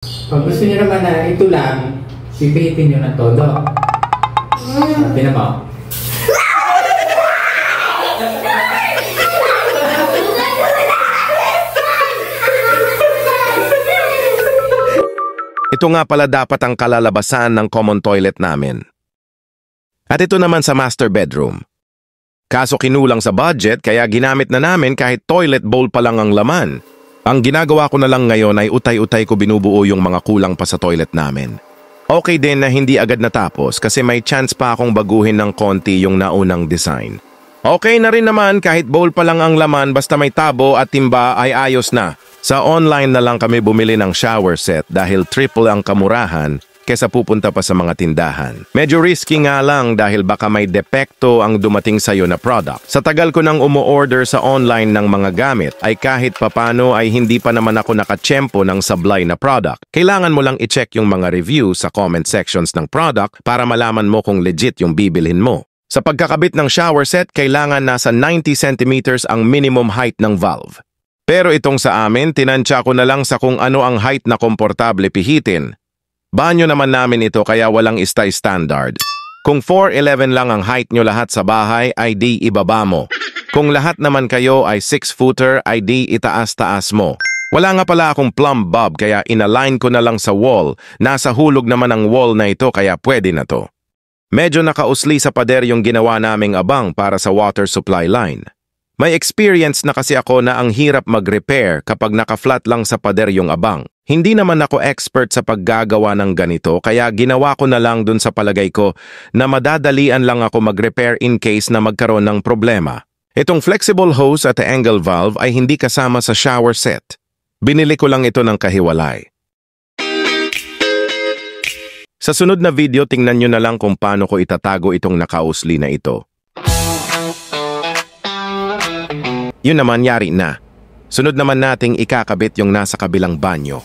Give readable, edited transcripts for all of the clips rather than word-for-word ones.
Pag gusto niyo naman na ito lang, pipihitin niyo na todo. Tinan mo. Ito nga pala dapat ang kalalabasan ng common toilet namin. At ito naman sa master bedroom. Kaso kinulang sa budget kaya ginamit na namin kahit toilet bowl pa lang ang laman. Ang ginagawa ko na lang ngayon ay utay-utay ko binubuo yung mga kulang pa sa toilet namin. Okay din na hindi agad natapos kasi may chance pa akong baguhin ng konti yung naunang design. Okay na rin naman kahit bowl pa lang ang laman basta may tabo at timba ay ayos na. Sa online na lang kami bumili ng shower set dahil triple ang kamurahan kesa pupunta pa sa mga tindahan. Medyo risky nga lang dahil baka may depekto ang dumating sa'yo na product. Sa tagal ko nang umu-order sa online ng mga gamit ay kahit papano ay hindi pa naman ako nakatsyempo ng sablay na product. Kailangan mo lang i-check yung mga review sa comment sections ng product para malaman mo kung legit yung bibilhin mo. Sa pagkakabit ng shower set, kailangan nasa 90 cm ang minimum height ng valve. Pero itong sa amin, tinansya ko na lang sa kung ano ang height na komportable pihitin. Banyo naman namin ito kaya walang istay standard. Kung 4'11 lang ang height nyo lahat sa bahay, ay di ibaba mo. Kung lahat naman kayo ay 6-footer, ay di itaas-taas mo. Wala nga pala akong plumb bob kaya inalign ko na lang sa wall. Nasa hulog naman ang wall na ito kaya pwede na to. Medyo nakausli sa pader yung ginawa naming abang para sa water supply line. May experience na kasi ako na ang hirap mag-repair kapag naka-flat lang sa pader yung abang. Hindi naman ako expert sa paggagawa ng ganito kaya ginawa ko na lang dun sa palagay ko na madadalian lang ako mag-repair in case na magkaroon ng problema. Itong flexible hose at angle valve ay hindi kasama sa shower set. Binili ko lang ito ng kahiwalay. Sa sunod na video, tingnan nyo na lang kung paano ko itatago itong nakausli na ito. Yun naman, yari na. Sunod naman nating ikakabit yung nasa kabilang banyo.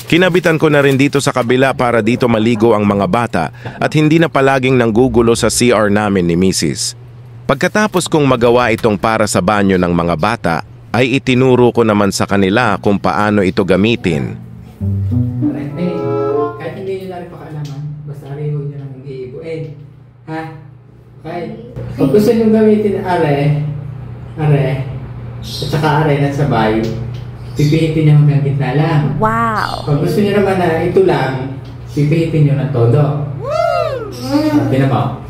Kinabitan ko na rin dito sa kabila para dito maligo ang mga bata at hindi na palaging nanggugulo sa CR namin ni Mrs. Pagkatapos kong magawa itong para sa banyo ng mga bata, ay itinuro ko naman sa kanila kung paano ito gamitin. Kahit hindi nyo na rin pakialaman, basta ariho nyo lang nag-iibuin. Ha? Okay? Pag gusto nyo gamitin are, at saka are na sabay, pipihitin nyo hanggang gitna lang. Wow! Pag gusto nyo naman na ito lang, pipihitin nyo na todo. Tinan mo.